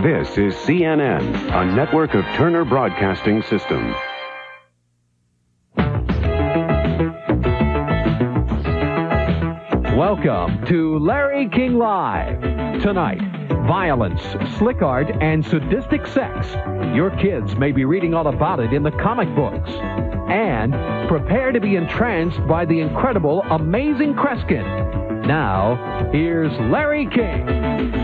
This is CNN, a network of Turner Broadcasting System. Welcome to Larry King Live. Tonight, violence, slick art, and sadistic sex. Your kids may be reading all about it in the comic books. And prepare to be entranced by the incredible, amazing Kreskin. Now, here's Larry King.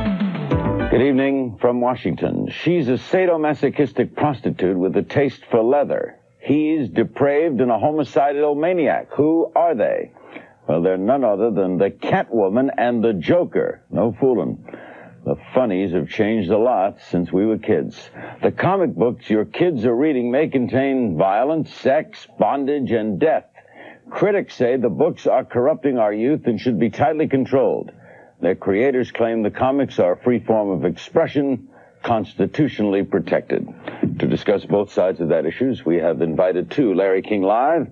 Good evening from Washington. She's a sadomasochistic prostitute with a taste for leather. He's depraved and a homicidal maniac. Who are they? Well, they're none other than the Catwoman and the Joker. No fooling. The funnies have changed a lot since we were kids. The comic books your kids are reading may contain violence, sex, bondage, and death. Critics say the books are corrupting our youth and should be tightly controlled. Their creators claim the comics are a free form of expression, constitutionally protected. To discuss both sides of that issue, we have invited to Larry King Live,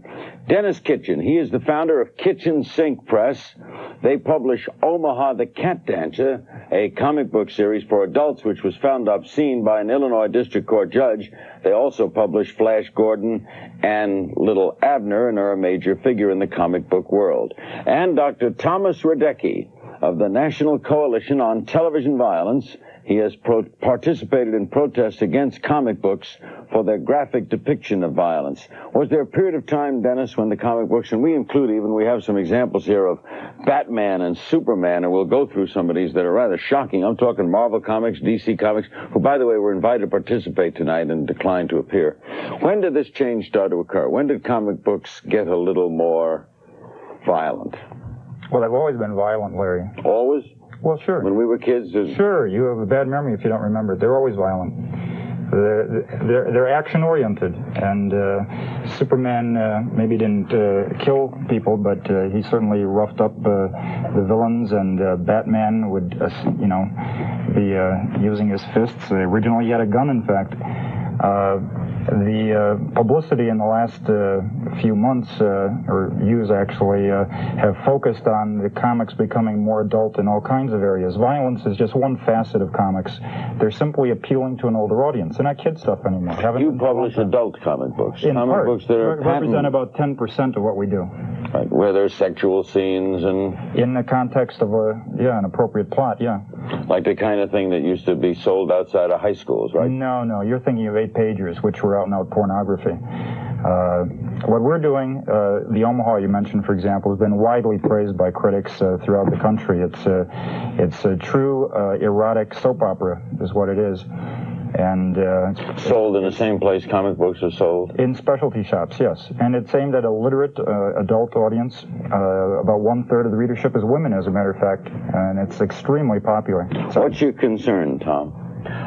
Dennis Kitchen. He is the founder of Kitchen Sink Press. They publish Omaha the Cat Dancer, a comic book series for adults which was found obscene by an Illinois District Court judge. They also publish Flash Gordon and Little Abner and are a major figure in the comic book world. And Dr. Thomas Radecki of the National Coalition on Television Violence. He has participated in protests against comic books for their graphic depiction of violence. Was there a period of time, Dennis, when the comic books, and we have some examples here of Batman and Superman, and we'll go through some of these that are rather shocking. I'm talking Marvel Comics, DC Comics, who, by the way, were invited to participate tonight and declined to appear. When did this change start to occur? When did comic books get a little more violent? Well, they've always been violent, Larry. Always? Well, sure. When we were kids? Sure. You have a bad memory if you don't remember it. They're always violent. They're action-oriented. And Superman maybe didn't kill people, but he certainly roughed up the villains, and Batman would, be using his fists. Originally, he had a gun, in fact. The publicity in the last few months, or years actually, have focused on the comics becoming more adult in all kinds of areas. Violence is just one facet of comics. They're simply appealing to an older audience. They're not kid stuff anymore. You publish adult comic books. In comic part. Books that are represent about 10% of what we do. Right, where there's sexual scenes and... In the context of an appropriate plot, yeah. Like the kind of thing that used to be sold outside of high schools, right? No, you're thinking of 8-pagers, which were out-and-out pornography. What we're doing, the Omaha you mentioned, for example, has been widely praised by critics throughout the country. It's a true erotic soap opera, is what it is. And sold in the same place comic books are sold? In specialty shops, yes. And it's aimed at a literate adult audience. About 1/3 of the readership is women, as a matter of fact, and it's extremely popular. What's your concern, Tom?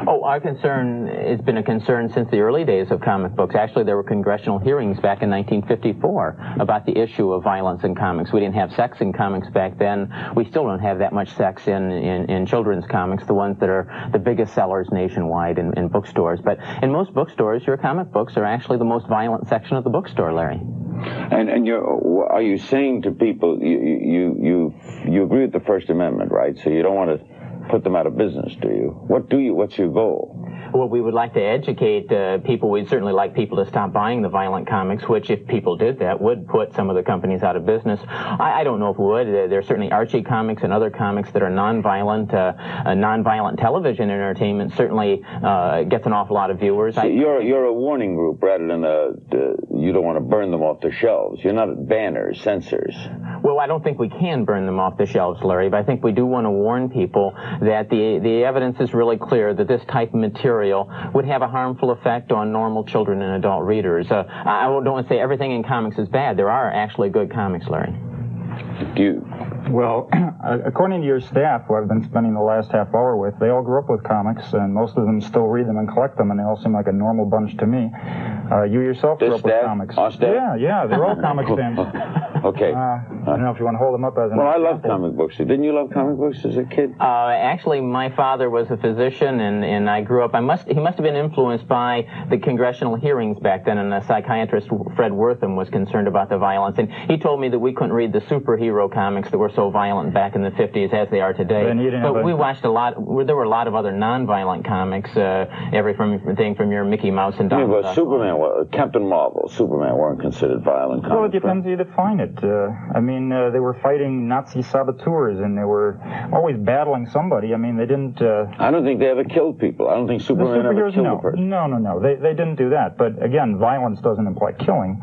Oh, our concern has been a concern since the early days of comic books. Actually, there were congressional hearings back in 1954 about the issue of violence in comics. We didn't have sex in comics back then. We still don't have that much sex in children's comics, the ones that are the biggest sellers nationwide in bookstores. But in most bookstores, your comic books are actually the most violent section of the bookstore, Larry. And are you saying to people, you agree with the First Amendment, right? So you don't want to put them out of business, do you? What's your goal? Well, we would like to educate people. We'd certainly like people to stop buying the violent comics, which, if people did that, would put some of the companies out of business. I don't know if it would. There's certainly Archie comics and other comics that are nonviolent. Nonviolent television entertainment certainly gets an awful lot of viewers. So you're a warning group rather than you don't want to burn them off the shelves. You're not banners, censors. Well, I don't think we can burn them off the shelves, Larry, but I think we do want to warn people that the evidence is really clear that this type of material would have a harmful effect on normal children and adult readers. I don't want to say everything in comics is bad. There are actually good comics, Larry. Well, according to your staff, who I've been spending the last half hour with, they all grew up with comics, and most of them still read them and collect them, and they all seem like a normal bunch to me. You yourself grew up with comics. Our staff? Yeah, they're all comic fans. Okay. I don't know if you want to hold them up as an Well, I love example. comic books. Didn't you love comic books as a kid? Actually, my father was a physician, and I grew up. He must have been influenced by the congressional hearings back then, and the psychiatrist Fred Wortham was concerned about the violence, and he told me that we couldn't read the superhero comics that were so violent back in the 50s as they are today. But we watched a lot. There were a lot of other non-violent comics, everything from your Mickey Mouse and Donald But Duck. Superman, Captain Marvel, Superman weren't considered violent comics. Well, it depends how you define it. I mean, they were fighting Nazi saboteurs, and they were always battling somebody. I mean, they didn't... I don't think they ever killed people. I don't think Superman ever killed a person. No. They didn't do that. But again, violence doesn't imply killing.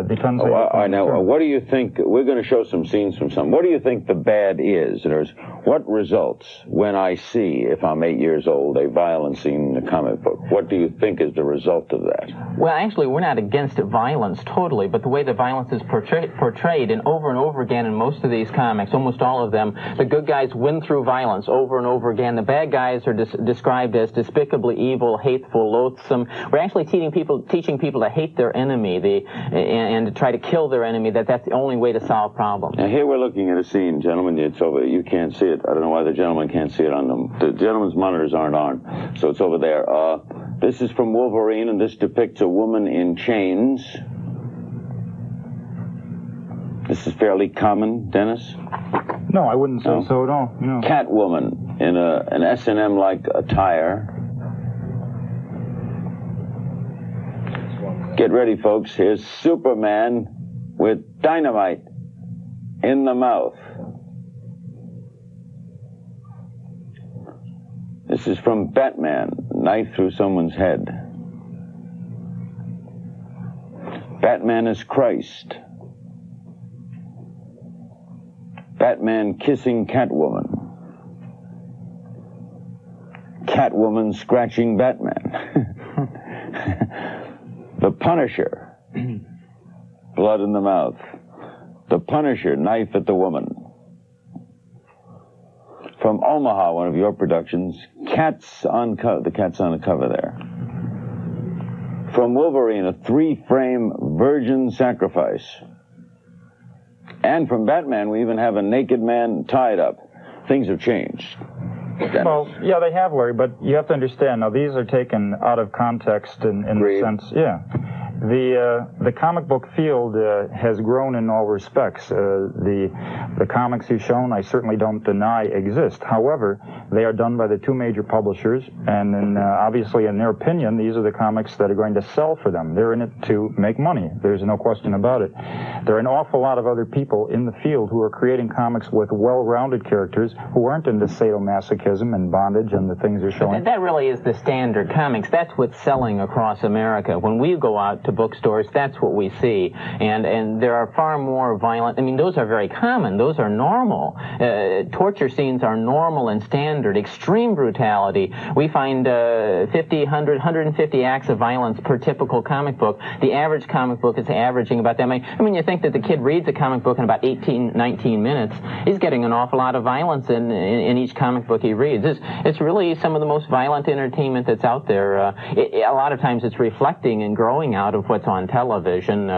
Depends on... All right, now, what do you think... We're going to show some scenes from some. What do you think the bad is? In other words, what results when I see, if I'm 8 years old, a violent scene in a comic book? What do you think is the result of that? Well, actually, we're not against violence totally, but the way the violence is portrayed and over again in most of these comics, almost all of them, the good guys win through violence over and over again. The bad guys are described as despicably evil, hateful, loathsome. We're actually teaching people to hate their enemy, and to try to kill their enemy, that's the only way to solve problems. Now, here we're looking at a scene, gentlemen. It's over. You can't see it. I don't know why the gentleman can't see it on them. The gentleman's monitors aren't on, so it's over there. This is from Wolverine, and this depicts a woman in chains. This is fairly common, Dennis? No, I wouldn't say so at all. No. Catwoman in an S&M-like attire. Get ready, folks. Here's Superman with dynamite in the mouth. This is from Batman, knife through someone's head. Batman is Christ. Batman kissing Catwoman. Catwoman scratching Batman. The Punisher, blood in the mouth. The Punisher, knife at the woman. From Omaha, one of your productions, Cats on cover. The cat's on the cover there. From Wolverine, a 3-frame virgin sacrifice. And from Batman, we even have a naked man tied up. Things have changed. Dennis. Well, yeah, they have, Larry, but you have to understand, now these are taken out of context in the sense, yeah. The comic book field has grown in all respects. The comics you've shown, I certainly don't deny exist. However, they are done by the two major publishers, and then, obviously, in their opinion, these are the comics that are going to sell for them. They're in it to make money. There's no question about it. There are an awful lot of other people in the field who are creating comics with well-rounded characters who aren't into sadomasochism and bondage and the things they're showing. That really is the standard comics. That's what's selling across America. When we go out to bookstores, that's what we see. And there are far more violent, I mean, those are very common. Those are normal. Torture scenes are normal and standard. Extreme brutality. We find 50, 100, 150 acts of violence per typical comic book. The average comic book is averaging about that many. I mean, you think that the kid reads a comic book in about 18, 19 minutes. He's getting an awful lot of violence in each comic book he reads. It's really some of the most violent entertainment that's out there. A lot of times it's reflecting and growing out of what's on television.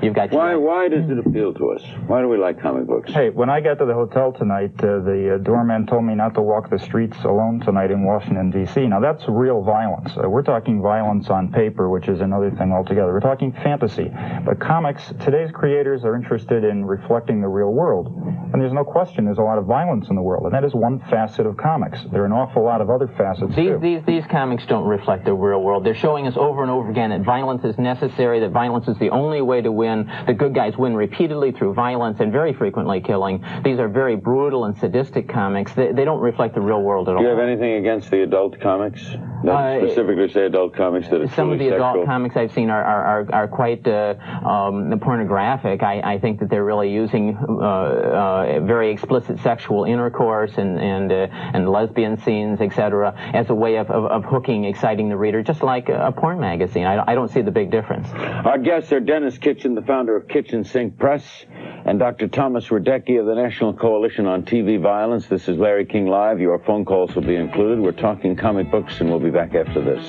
You've got why does it appeal to us? Why do we like comic books? Hey, when I got to the hotel tonight, the doorman told me not to walk the streets alone tonight in Washington, D.C. Now, that's real violence. We're talking violence on paper, which is another thing altogether. We're talking fantasy. But comics, today's creators are interested in reflecting the real world. And there's no question there's a lot of violence in the world, and that is one facet of comics. There are an awful lot of other facets, too. These comics don't reflect the real world. They're showing us over and over again that violence is necessary, that violence is the only way to win. The good guys win repeatedly through violence and very frequently killing. These are very brutal and sadistic comics. They don't reflect the real world at all. Do you have anything against the adult comics? That specifically say adult comics that are some of the sexual? Adult comics I've seen are quite pornographic. I think that they're really using very explicit sexual intercourse and lesbian scenes, etc., as a way of hooking, exciting the reader, just like a porn magazine. I don't see the big difference. Our guests are Dennis Kitchen, the founder of Kitchen Sink Press, and Dr. Thomas Radecki of the National Coalition on TV Violence. This is Larry King Live. Your phone calls will be included. We're talking comic books, and we'll be back after this.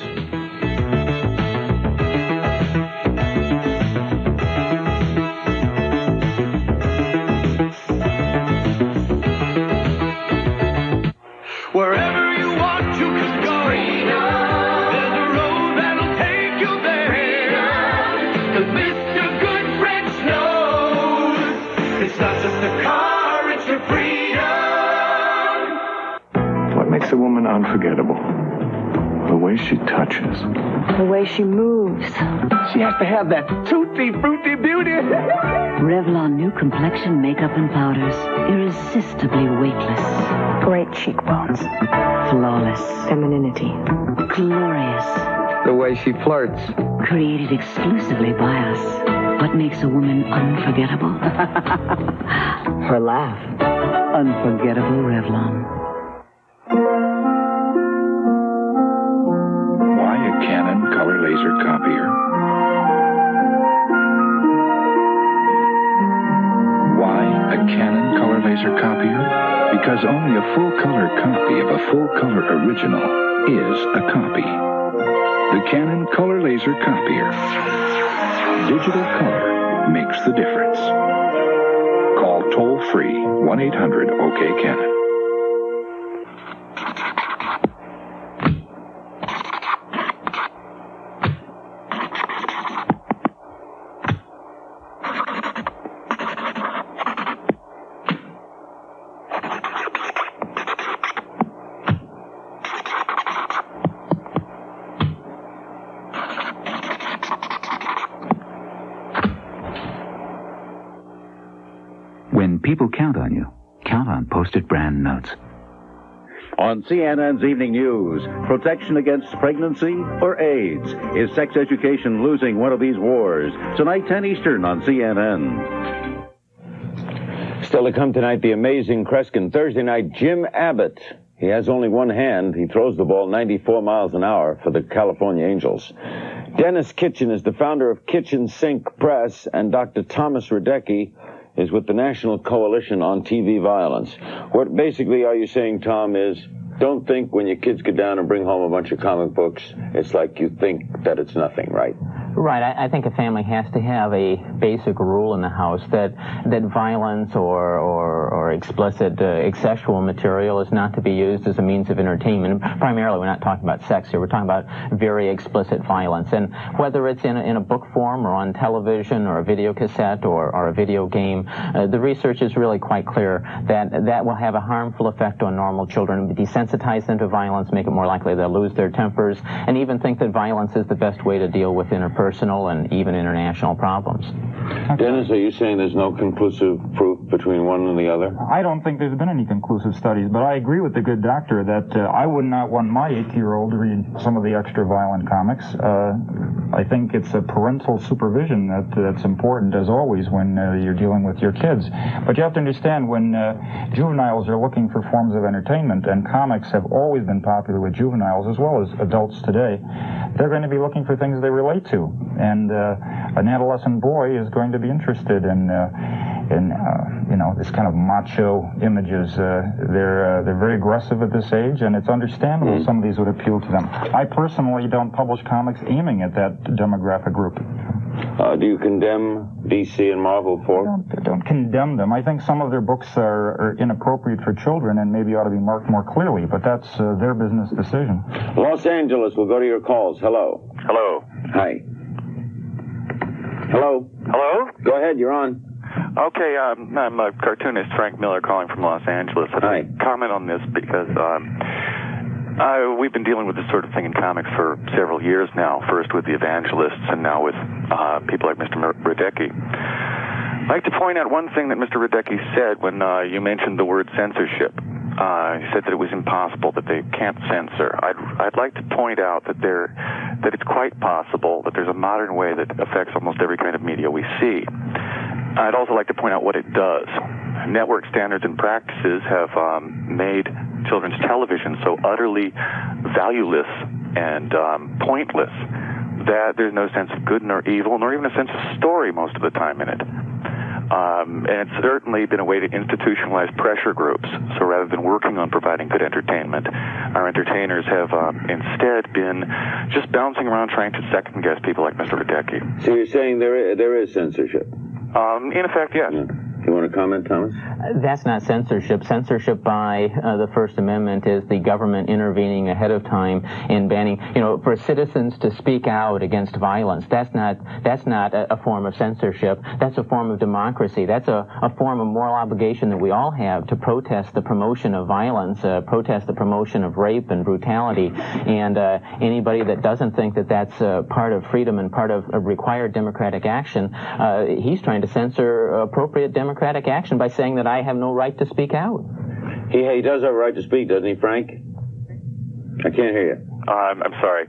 unforgettable. The way she touches. The way she moves. She has to have that tutti frutti beauty. Revlon New Complexion Makeup and Powders. Irresistibly weightless. Great cheekbones. Flawless. Femininity. Glorious. The way she flirts. Created exclusively by us. What makes a woman unforgettable? Her laugh. Unforgettable Revlon. Why a Canon color laser copier? Why a Canon color laser copier? Because only a full-color copy of a full-color original is a copy. The Canon color laser copier. Digital color makes the difference. Call toll-free 1-800-OK-CANON. When people count on you, count on Post-it brand notes. On CNN's Evening News, protection against pregnancy or AIDS? Is sex education losing one of these wars? Tonight, 10 Eastern on CNN. Still to come tonight, the amazing Kreskin. Thursday night, Jim Abbott. He has only one hand. He throws the ball 94 miles an hour for the California Angels. Dennis Kitchen is the founder of Kitchen Sink Press, and Dr. Thomas Radecki is with the National Coalition on TV Violence. What basically are you saying, Tom, is don't think when your kids get down and bring home a bunch of comic books, it's like you think that it's nothing, right? Right. I think a family has to have a basic rule in the house that violence or explicit sexual material is not to be used as a means of entertainment. And primarily, we're not talking about sex here. We're talking about very explicit violence. And whether it's in a book form or on television or a video cassette or a video game, the research is really quite clear that will have a harmful effect on normal children, desensitize them to violence, make it more likely they'll lose their tempers, and even think that violence is the best way to deal with interpersonal and even international problems. Dennis, are you saying there's no conclusive proof between one and the other? I don't think there's been any conclusive studies, but I agree with the good doctor that I would not want my 8-year-old to read some of the extra violent comics. I think it's a parental supervision that's important, as always, when you're dealing with your kids. But you have to understand, when juveniles are looking for forms of entertainment, and comics have always been popular with juveniles as well as adults today, they're going to be looking for things they relate to. And an adolescent boy is going to be interested in this kind of macho images. They're very aggressive at this age, and it's understandable some of these would appeal to them. I personally don't publish comics aiming at that demographic group. Do you condemn DC and Marvel for? I don't condemn them. I think some of their books are inappropriate for children and maybe ought to be marked more clearly, but that's their business decision. Los Angeles, we'll go to your calls. Hello. Hello. Hi. Hello. Hello? Go ahead, you're on. Okay, I'm a cartoonist, Frank Miller, calling from Los Angeles. Hi. Comment on this because we've been dealing with this sort of thing in comics for several years now, first with the evangelists and now with people like Mr. Radecki. I'd like to point out one thing that Mr. Radecki said when you mentioned the word censorship. He said that it was impossible, that they can't censor. I'd like to point out that it's quite possible that there's a modern way that affects almost every kind of media we see. I'd also like to point out what it does. Network standards and practices have made children's television so utterly valueless and pointless that there's no sense of good nor evil, nor even a sense of story most of the time in it. And it's certainly been a way to institutionalize pressure groups. So rather than working on providing good entertainment, our entertainers have instead been just bouncing around trying to second-guess people like Mr. Radecki. So you're saying there is censorship? In effect, yes. Yeah. You want to want to comment, Thomas? That's not censorship. Censorship by the First Amendment is the government intervening ahead of time in banning, for citizens to speak out against violence. That's not a form of censorship. That's a form of democracy. That's a form of moral obligation that we all have to protest the promotion of violence, protest the promotion of rape and brutality. And anybody that doesn't think that that's part of freedom and part of required democratic action, he's trying to censor appropriate democratic action by saying that I have no right to speak out. He does have a right to speak, doesn't he, Frank? I can't hear you. I'm sorry.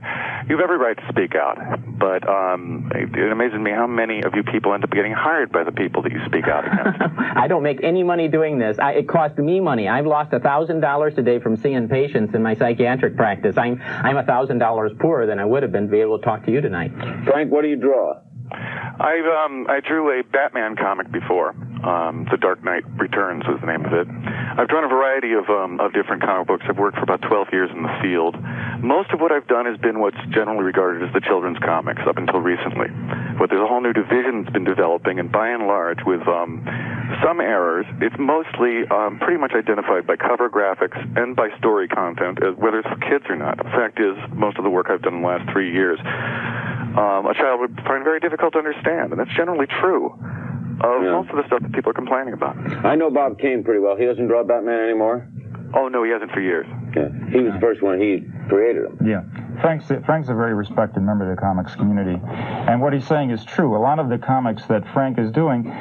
You have every right to speak out, but it amazes me how many of you people end up getting hired by the people that you speak out against. I don't make any money doing this. It cost me money. I've lost $1,000 today from seeing patients in my psychiatric practice. I'm $1,000 poorer than I would have been to be able to talk to you tonight. Frank, what do you draw? I drew a Batman comic before. The Dark Knight Returns was the name of it. I've drawn a variety of different comic books. I've worked for about 12 years in the field. Most of what I've done has been what's generally regarded as the children's comics up until recently. But there's a whole new division that's been developing, and by and large, with some errors, it's mostly pretty much identified by cover graphics and by story content, whether it's for kids or not. The fact is, most of the work I've done in the last 3 years, a child would find very difficult to understand, and that's generally true of most of the stuff that people are complaining about. I know Bob Kane pretty well. He doesn't draw Batman anymore? Oh, no, he hasn't for years. Yeah, he was the first one. He created him. Yeah. Frank's a very respected member of the comics community. And what he's saying is true. A lot of the comics that Frank is doing,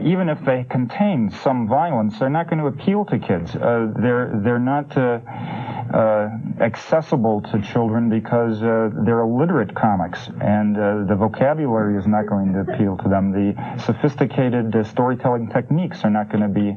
even if they contain some violence, they're not going to appeal to kids. They're not accessible to children because they're illiterate comics, and the vocabulary is not going to appeal to them. The sophisticated storytelling techniques are not going to be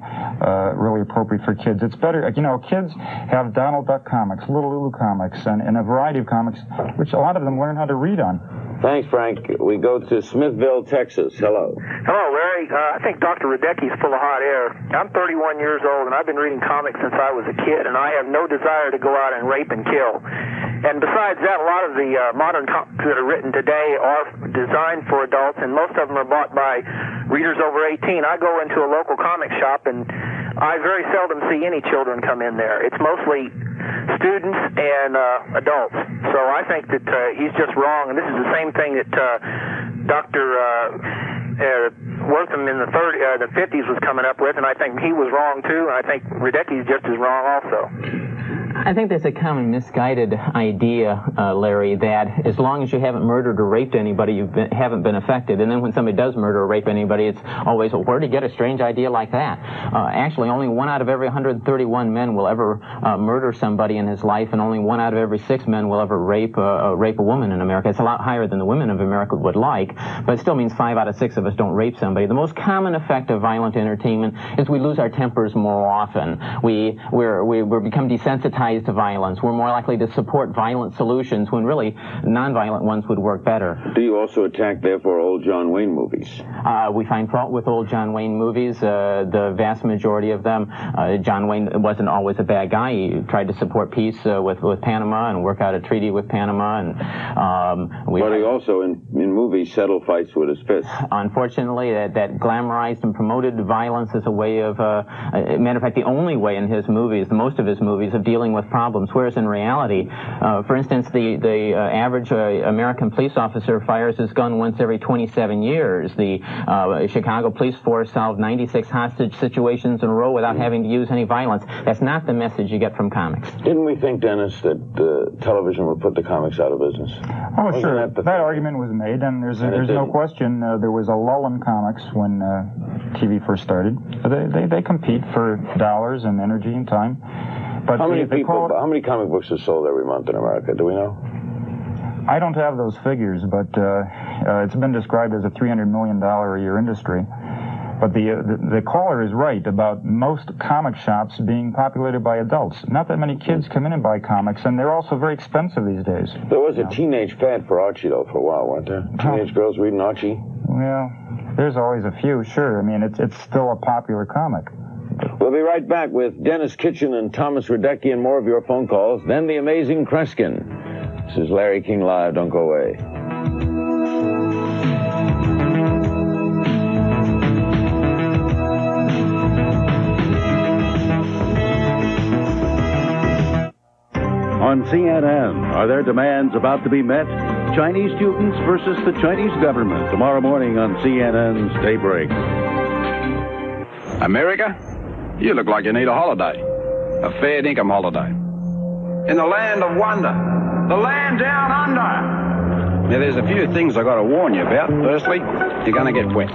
really appropriate for kids. It's better, kids have Donald Duck comics, Little Lulu comics, and a variety of comics, which a lot of them learn how to read on. Thanks, Frank. We go to Smithville, Texas. Hello. Hello, Larry. I think Dr. Radecki's full of hot air. I'm 31 years old, and I've been reading comics since I was a kid, and I have no desire to go out and rape and kill. And besides that, a lot of the modern comics that are written today are designed for adults, and most of them are bought by readers over 18. I go into a local comic shop, and I very seldom see any children come in there. It's mostly students and adults. So I think that he's just wrong, and this is the same thing that Dr. Wortham in the 50s was coming up with, and I think he was wrong too, and I think Radecki's just as wrong also. I think there's a common misguided idea, Larry, that as long as you haven't murdered or raped anybody, you haven't been affected. And then when somebody does murder or rape anybody, it's always, well, where did you get a strange idea like that? Actually, only 1 out of every 131 men will ever murder somebody in his life, and only 1 out of every 6 men will ever rape a woman in America. It's a lot higher than the women of America would like, but it still means 5 out of 6 of us don't rape somebody. The most common effect of violent entertainment is we lose our tempers more often. We become desensitized to violence. We're more likely to support violent solutions when really nonviolent ones would work better. Do you also attack, therefore, old John Wayne movies? We find fault with old John Wayne movies. The vast majority of them, John Wayne wasn't always a bad guy. He tried to support peace with Panama and work out a treaty with Panama. But he also, in movies, settled fights with his fists. Unfortunately, that glamorized and promoted violence as a way of, matter of fact, the only way in his movies, most of his movies, of dealing with problems, whereas in reality, for instance, the average American police officer fires his gun once every 27 years. The Chicago police force solved 96 hostage situations in a row without having to use any violence. That's not the message you get from comics. Didn't we think, Dennis, that television would put the comics out of business? Oh, sure. That argument was made, and there's no question there was a lull in comics when TV first started. They compete for dollars and energy and time. But how many comic books are sold every month in America? Do we know? I don't have those figures, but it's been described as a $300 million a year industry. But the caller is right about most comic shops being populated by adults. Not that many kids come in and buy comics, and they're also very expensive these days. There was a teenage fad for Archie, though, for a while, weren't there? Teenage girls reading Archie? Well, there's always a few, sure. I mean, it's still a popular comic. We'll be right back with Dennis Kitchen and Thomas Radecki and more of your phone calls. Then the amazing Kreskin. This is Larry King Live. Don't go away. On CNN, are their demands about to be met? Chinese students versus the Chinese government. Tomorrow morning on CNN's Daybreak. America, you look like you need a holiday. A fair dinkum holiday. In the land of wonder. The land down under. Now, there's a few things I got to warn you about. Firstly, you're going to get wet.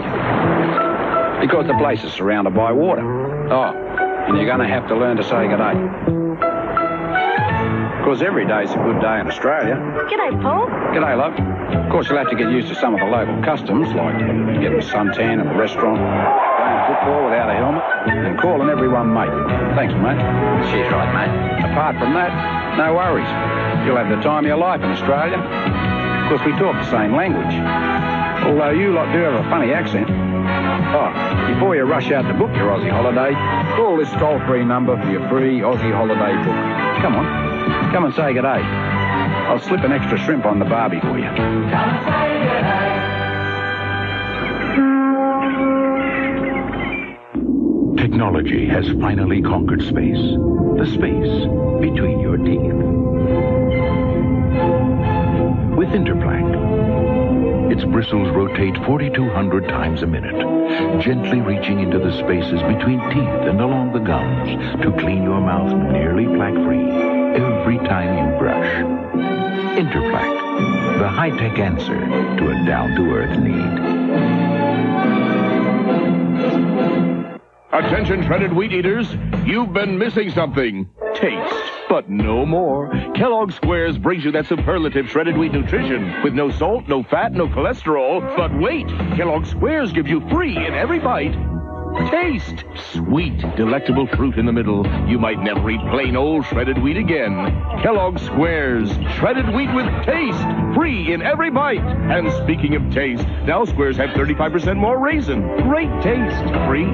Because the place is surrounded by water. Oh, and you're going to have to learn to say good day. Because every day's a good day in Australia. G'day, Paul. G'day, love. Of course, you'll have to get used to some of the local customs, like getting a suntan at a restaurant, playing football without a helmet, and calling everyone mate. Thanks, mate. She's right, mate. Apart from that, no worries. You'll have the time of your life in Australia. Of course, we talk the same language. Although you lot do have a funny accent. Oh, before you rush out to book your Aussie holiday, call this toll-free number for your free Aussie holiday book. Come on. Come and say good day. I'll slip an extra shrimp on the barbie for you. Come and say good day. Technology has finally conquered space. The space between your teeth. With Interplaque, its bristles rotate 4,200 times a minute, gently reaching into the spaces between teeth and along the gums to clean your mouth nearly plaque-free every time you brush. Interplaque, the high-tech answer to a down-to-earth need. Attention, shredded wheat eaters, you've been missing something. Taste, but no more. Kellogg's Squares brings you that superlative shredded wheat nutrition with no salt, no fat, no cholesterol. But wait, Kellogg's Squares give you free in every bite. Taste. Sweet, delectable fruit in the middle. You might never eat plain old shredded wheat again. Kellogg's Squares. Shredded wheat with taste. Free in every bite. And speaking of taste, now Squares have 35% more raisin. Great taste. Free.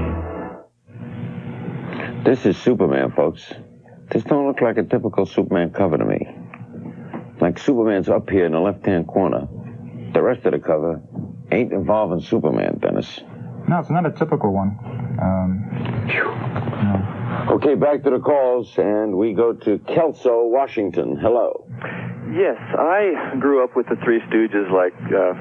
This is Superman, folks. This don't look like a typical Superman cover to me. Like Superman's up here in the left-hand corner. The rest of the cover ain't involving Superman, Dennis. No, it's not a typical one. No. Okay, back to the calls, and we go to Kelso, Washington. Hello. Yes, I grew up with the Three Stooges like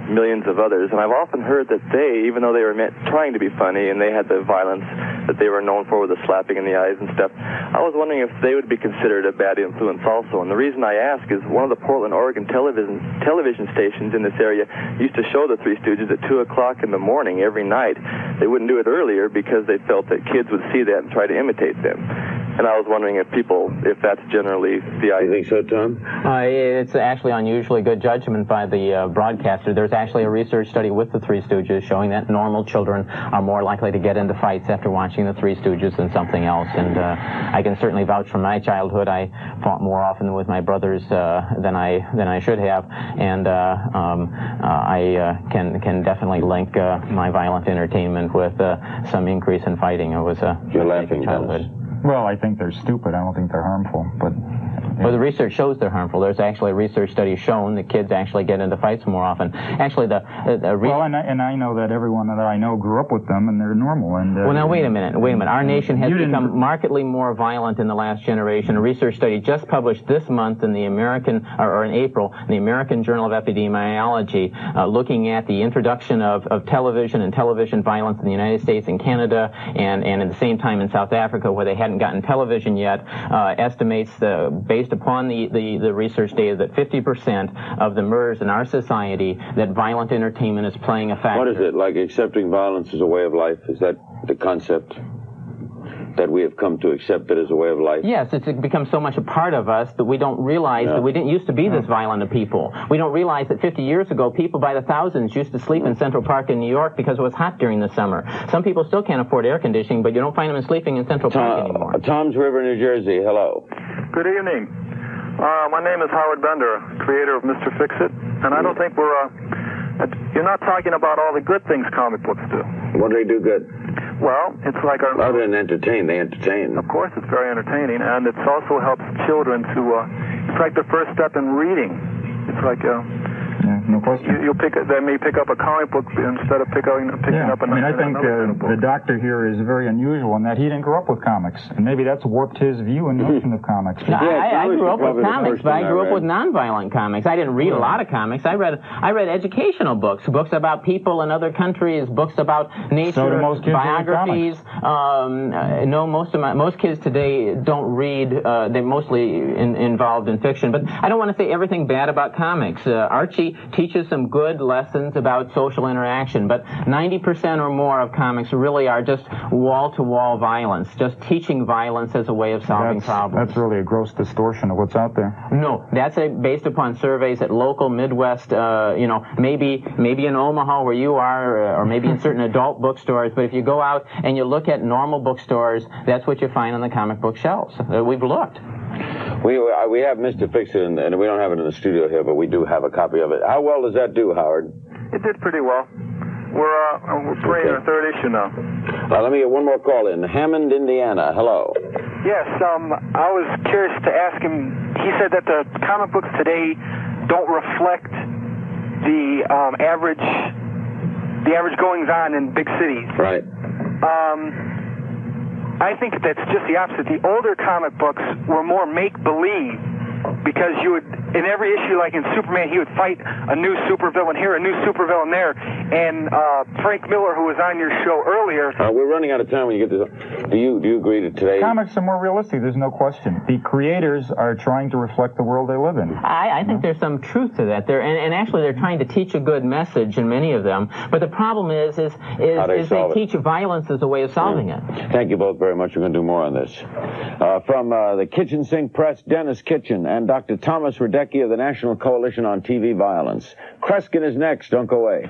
millions of others, and I've often heard that they, even though they were trying to be funny and they had the violence that they were known for with the slapping in the eyes and stuff, I was wondering if they would be considered a bad influence also. And the reason I ask is one of the Portland, Oregon television stations in this area used to show the Three Stooges at 2 o'clock in the morning every night. They wouldn't do it earlier because they felt that kids would see that and try to imitate them. And I was wondering if that's generally the idea. You think so, Tom? It's actually unusually good judgment by the broadcaster. There's actually a research study with the Three Stooges showing that normal children are more likely to get into fights after watching the Three Stooges than something else. And I can certainly vouch from my childhood. I fought more often with my brothers than I should have. And I can definitely link my violent entertainment with some increase in fighting. It was a childhood. Well, I think they're stupid. I don't think they're harmful, but... Well, the research shows they're harmful. There's actually a research study shown that kids actually get into fights more often. Actually, well, and I know that everyone that I know grew up with them, and they're normal. And well, now wait a minute. Our nation has become markedly more violent in the last generation. A research study just published this month in the in April, in the American Journal of Epidemiology, looking at the introduction of television and television violence in the United States and Canada, and at the same time in South Africa, where they hadn't gotten television yet, estimates based upon the research data that 50% of the murders in our society, that violent entertainment is playing a factor. What is it, like accepting violence as a way of life? Is that the concept? That we have come to accept it as a way of life? Yes, it's become so much a part of us that we don't realize that we didn't used to be this violent of people. We don't realize that 50 years ago, people by the thousands used to sleep in Central Park in New York because it was hot during the summer. Some people still can't afford air conditioning, but you don't find them sleeping in Central Park anymore. Tom's River, New Jersey, hello. Good evening. My name is Howard Bender, creator of Mr. Fix-It, and I don't think you're not talking about all the good things comic books do. What do they do good? Well, it's like other than entertain, they entertain. Of course, it's very entertaining, and it also helps children to, it's like the first step in reading. It's like, no question. They may pick up a comic book instead of picking up another. I think the doctor here is very unusual in that he didn't grow up with comics, and maybe that's warped his view and notion of comics. No, I grew up with comics, but I grew up with nonviolent comics. I didn't read a lot of comics. I read educational books about people in other countries, books about nature, so do most kids biographies. No, most kids today don't read. They're mostly involved in fiction. But I don't want to say everything bad about comics. Archie teaches some good lessons about social interaction, but 90% or more of comics really are just wall-to-wall violence, just teaching violence as a way of solving problems. That's really a gross distortion of what's out there. No, that's based upon surveys at local Midwest, maybe in Omaha where you are, or maybe in certain adult bookstores, but if you go out and you look at normal bookstores, that's what you find on the comic book shelves. We've looked. We have Mr. Fix-It, and we don't have it in the studio here, but we do have a copy of it. How well does that do, Howard? It did pretty well. We're playing our third issue now. Let me get one more call in. Hammond, Indiana. Hello. Yes, I was curious to ask him. He said that the comic books today don't reflect the average goings-on in big cities. Right. I think that's just the opposite. The older comic books were more make-believe, because you would, in every issue, like in Superman, he would fight a new supervillain here, a new supervillain there. And Frank Miller, who was on your show earlier... we're running out of time when you get this. Do you agree that today... Comics are more realistic, there's no question. The creators are trying to reflect the world they live in. I think there's some truth to that. And actually they're trying to teach a good message in many of them. But the problem is they teach violence as a way of solving it. Thank you both very much. We're going to do more on this. From the Kitchen Sink Press, Dennis Kitchen, and Dr. Thomas Radecki of the National Coalition on TV Violence. Kreskin is next. Don't go away.